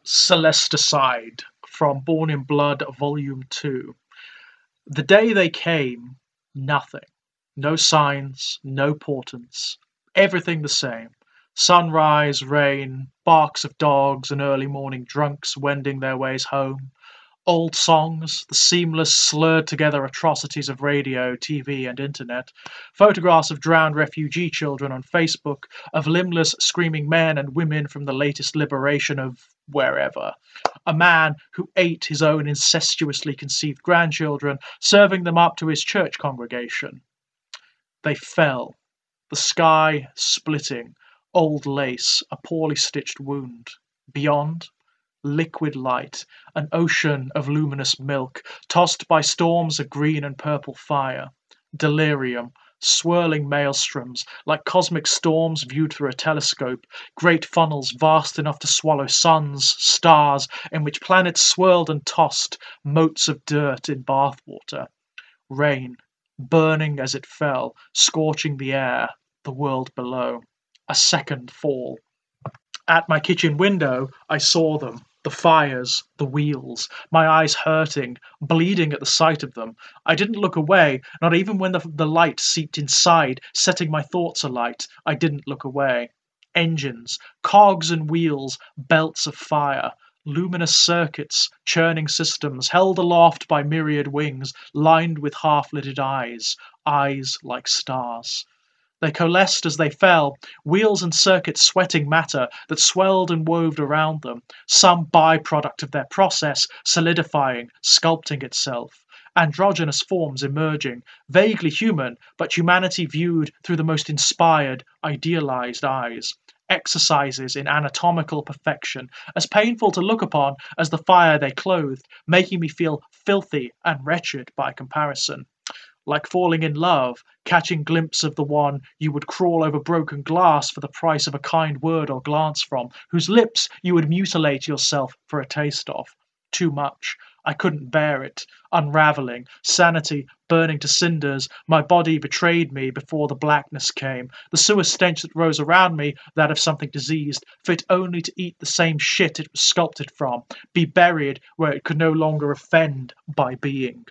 Celesticide from Born in Blood Volume 2. The day they came, nothing. No signs, no portents. Everything the same. Sunrise, rain, barks of dogs, and early morning drunks wending their ways home. Old songs, the seamless, slurred together atrocities of radio, TV, and internet, photographs of drowned refugee children on Facebook, of limbless, screaming men and women from the latest liberation of wherever. A man who ate his own incestuously conceived grandchildren, serving them up to his church congregation. They fell, the sky splitting, old lace, a poorly stitched wound. Beyond, liquid light, an ocean of luminous milk, tossed by storms of green and purple fire. Delirium, swirling maelstroms, like cosmic storms viewed through a telescope, great funnels vast enough to swallow suns, stars, in which planets swirled and tossed, motes of dirt in bathwater. Rain, burning as it fell, scorching the air, the world below. A second fall. At my kitchen window, I saw them. The fires, the wheels, my eyes hurting, bleeding at the sight of them. I didn't look away, not even when the light seeped inside, setting my thoughts alight. I didn't look away. Engines, cogs and wheels, belts of fire, luminous circuits, churning systems, held aloft by myriad wings, lined with half-lidded eyes, eyes like stars. They coalesced as they fell, wheels and circuits sweating matter that swelled and woved around them, some byproduct of their process, solidifying, sculpting itself. Androgynous forms emerging, vaguely human, but humanity viewed through the most inspired, idealized eyes. Exercises in anatomical perfection, as painful to look upon as the fire they clothed, making me feel filthy and wretched by comparison. Like falling in love, catching glimpse of the one you would crawl over broken glass for the price of a kind word or glance from, whose lips you would mutilate yourself for a taste of. Too much. I couldn't bear it. Unraveling, sanity burning to cinders, my body betrayed me before the blackness came. The sewer stench that rose around me, that of something diseased, fit only to eat the same shit it was sculpted from, be buried where it could no longer offend by being.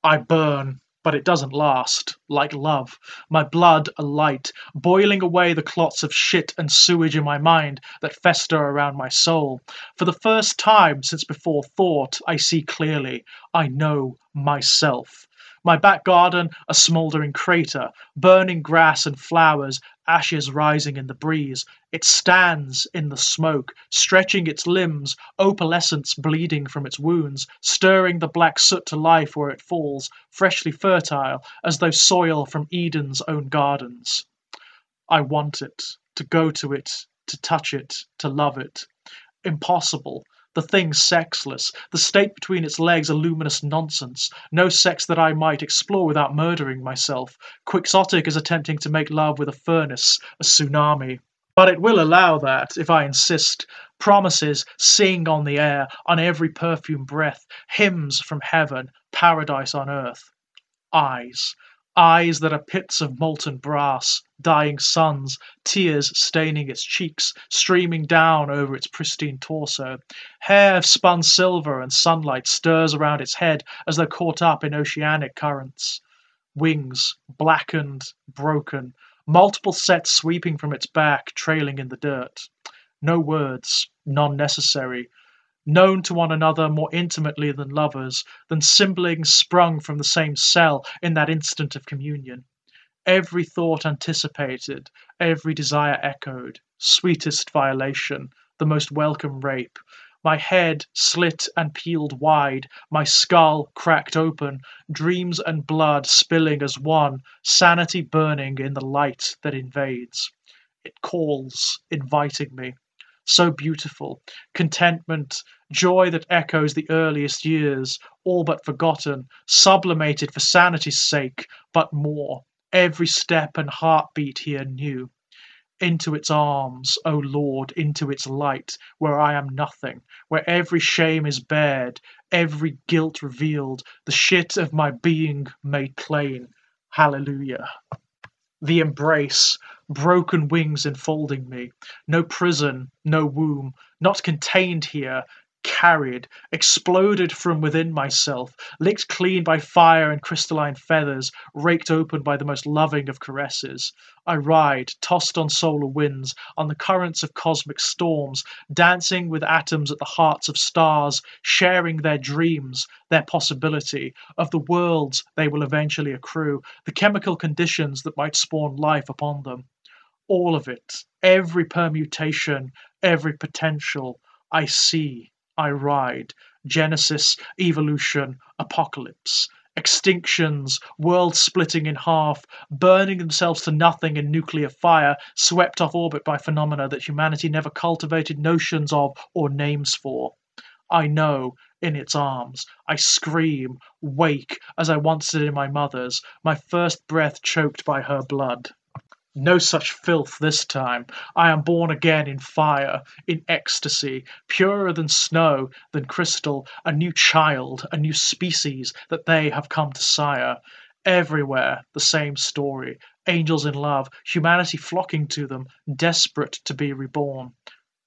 I burn. But it doesn't last, like love. My blood alight, boiling away the clots of shit and sewage in my mind that fester around my soul. For the first time since before thought, I see clearly. I know myself. My back garden, a smouldering crater, burning grass and flowers, ashes rising in the breeze. It stands in the smoke, stretching its limbs, opalescence bleeding from its wounds, stirring the black soot to life where it falls, freshly fertile, as though soil from Eden's own gardens. I want it, to go to it, to touch it, to love it. Impossible. The thing sexless, the state between its legs a luminous nonsense, no sex that I might explore without murdering myself, quixotic as attempting to make love with a furnace, a tsunami. But it will allow that, if I insist. Promises sing on the air, on every perfume breath, hymns from heaven, paradise on earth. Eyes. Eyes that are pits of molten brass, dying suns, tears staining its cheeks, streaming down over its pristine torso. Hair of spun silver and sunlight stirs around its head as though caught up in oceanic currents. Wings, blackened, broken, multiple sets sweeping from its back, trailing in the dirt. No words, none necessary. Known to one another more intimately than lovers, than siblings sprung from the same cell in that instant of communion. Every thought anticipated, every desire echoed, sweetest violation, the most welcome rape. My head slit and peeled wide, my skull cracked open, dreams and blood spilling as one, sanity burning in the light that invades. It calls, inviting me. So beautiful, contentment, joy that echoes the earliest years, all but forgotten, sublimated for sanity's sake, but more, every step and heartbeat here new. Into its arms, O Lord, into its light, where I am nothing, where every shame is bared, every guilt revealed, the shit of my being made plain. Hallelujah. The embrace, broken wings enfolding me. No prison, no womb, not contained here, carried, exploded from within myself, licked clean by fire and crystalline feathers, raked open by the most loving of caresses. I ride, tossed on solar winds, on the currents of cosmic storms, dancing with atoms at the hearts of stars, sharing their dreams, their possibility, of the worlds they will eventually accrue, the chemical conditions that might spawn life upon them. All of it, every permutation, every potential, I see, I ride. Genesis, evolution, apocalypse. Extinctions, worlds splitting in half, burning themselves to nothing in nuclear fire, swept off orbit by phenomena that humanity never cultivated notions of or names for. I know, in its arms. I scream, wake, as I once did in my mother's, my first breath choked by her blood. No such filth this time. I am born again in fire, in ecstasy, purer than snow, than crystal, a new child, a new species that they have come to sire. Everywhere the same story. Angels in love, humanity flocking to them, desperate to be reborn.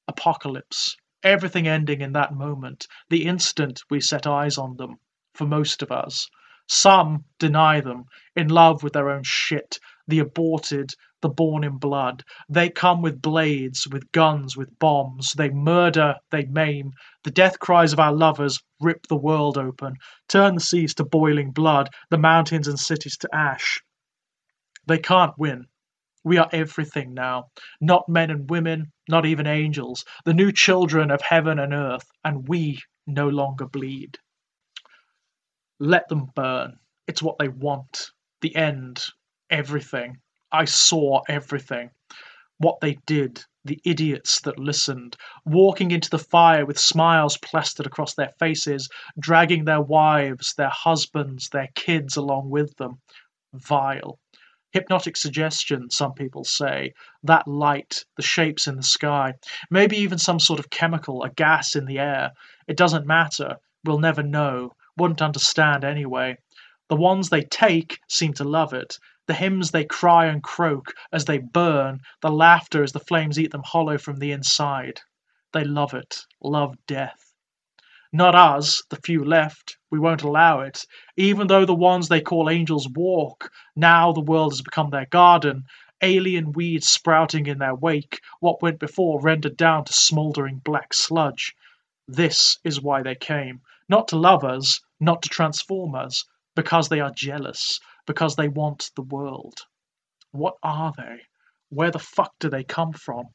Apocalypse. Everything ending in that moment, the instant we set eyes on them, for most of us. Some deny them, in love with their own shit, the aborted, the born in blood. They come with blades, with guns, with bombs. They murder, they maim. The death cries of our lovers rip the world open, turn the seas to boiling blood, the mountains and cities to ash. They can't win. We are everything now, not men and women, not even angels, the new children of heaven and earth, and we no longer bleed. Let them burn. It's what they want. The end. Everything. I saw everything. What they did, the idiots that listened, walking into the fire with smiles plastered across their faces, dragging their wives, their husbands, their kids along with them. Vile. Hypnotic suggestion, some people say. That light, the shapes in the sky, maybe even some sort of chemical, a gas in the air. It doesn't matter. We'll never know. Wouldn't understand anyway. The ones they take seem to love it. The hymns they cry and croak as they burn, the laughter as the flames eat them hollow from the inside. They love it, love death. Not us, the few left. We won't allow it. Even though the ones they call angels walk, now the world has become their garden, alien weeds sprouting in their wake, what went before rendered down to smouldering black sludge. This is why they came. Not to love us, not to transform us, because they are jealous, because they want the world. What are they? Where the fuck do they come from?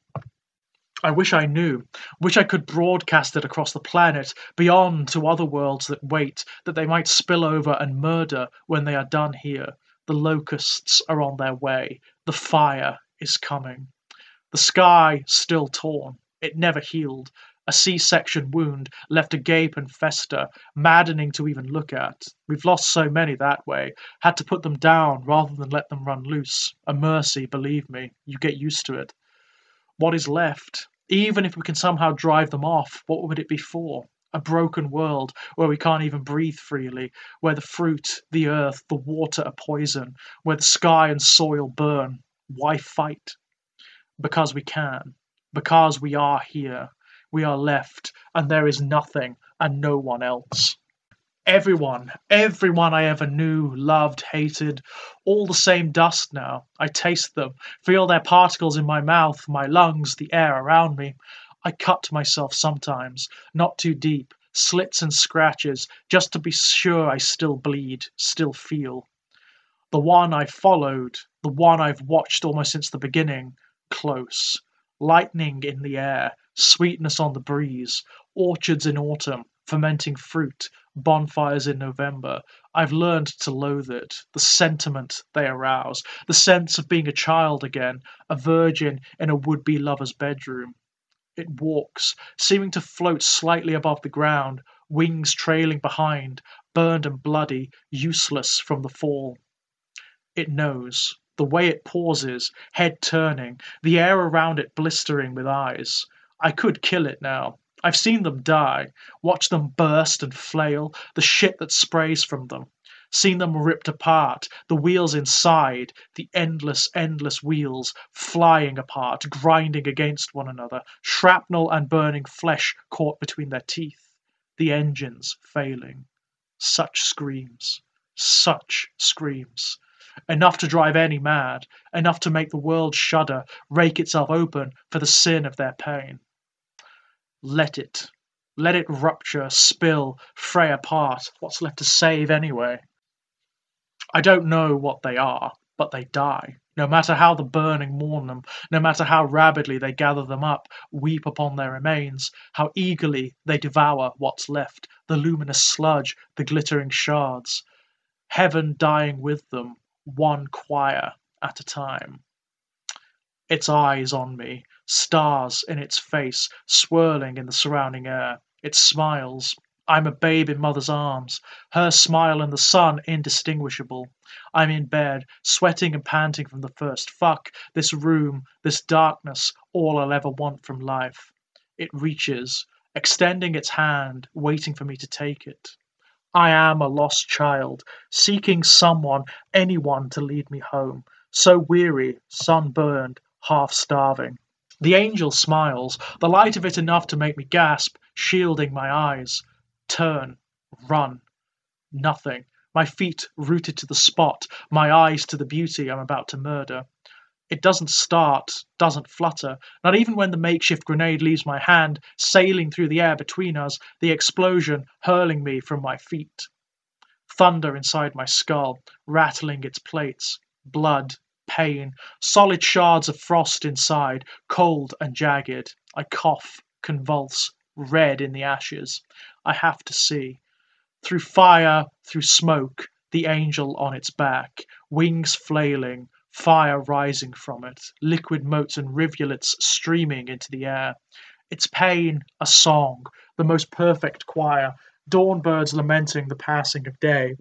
I wish I knew. Wish I could broadcast it across the planet, beyond to other worlds that wait, that they might spill over and murder when they are done here. The locusts are on their way. The fire is coming. The sky still torn. It never healed. A C-section wound left a gape and fester, maddening to even look at. We've lost so many that way. Had to put them down rather than let them run loose. A mercy, believe me. You get used to it. What is left? Even if we can somehow drive them off, what would it be for? A broken world where we can't even breathe freely, where the fruit, the earth, the water are poison, where the sky and soil burn. Why fight? Because we can. Because we are here. We are left, and there is nothing and no one else. Everyone I ever knew, loved, hated, all the same dust now. I taste them, feel their particles in my mouth, my lungs, the air around me. I cut myself sometimes, not too deep, slits and scratches, just to be sure I still bleed, still feel. The one I followed, the one I've watched almost since the beginning, close. Lightning in the air, sweetness on the breeze, orchards in autumn, fermenting fruit, bonfires in November. I've learned to loathe it, the sentiment they arouse, the sense of being a child again, a virgin in a would-be lover's bedroom. It walks, seeming to float slightly above the ground, wings trailing behind, burned and bloody, useless from the fall. It knows. The way it pauses, head turning, the air around it blistering with eyes. I could kill it now. I've seen them die, watch them burst and flail, the shit that sprays from them. seen them ripped apart, the wheels inside, the endless, endless wheels flying apart, grinding against one another, shrapnel and burning flesh caught between their teeth, the engines failing. Such screams, such screams. Enough to drive any mad, enough to make the world shudder, rake itself open for the sin of their pain. Let it. Let it rupture, spill, fray apart. What's left to save anyway? I don't know what they are, but they die. No matter how the burning mourn them, no matter how rabidly they gather them up, weep upon their remains, how eagerly they devour what's left, the luminous sludge, the glittering shards. Heaven dying with them, one choir at a time. Its eyes on me, stars in its face, swirling in the surrounding air. It smiles. I'm a babe in mother's arms, her smile and the sun indistinguishable. I'm in bed, sweating and panting from the first fuck, this room, this darkness, all I'll ever want from life. It reaches, extending its hand, waiting for me to take it. I am a lost child, seeking someone, anyone to lead me home, so weary, sunburned, half starving. The angel smiles, the light of it enough to make me gasp, shielding my eyes. Turn, run. Nothing. My feet rooted to the spot, my eyes to the beauty I'm about to murder. It doesn't start, doesn't flutter, not even when the makeshift grenade leaves my hand, sailing through the air between us, the explosion hurling me from my feet. Thunder inside my skull, rattling its plates. Blood, pain, solid shards of frost inside, cold and jagged. I cough, convulse, red in the ashes. I have to see. Through fire, through smoke, the angel on its back, wings flailing, fire rising from it, liquid motes and rivulets streaming into the air. Its pain, a song, the most perfect choir, dawn birds lamenting the passing of day.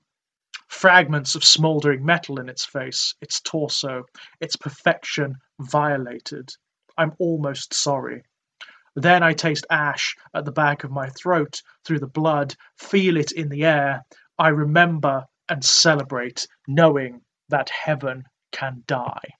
Fragments of smouldering metal in its face, its torso, its perfection violated. I'm almost sorry. Then I taste ash at the back of my throat, through the blood, feel it in the air. I remember and celebrate, knowing that heaven can die.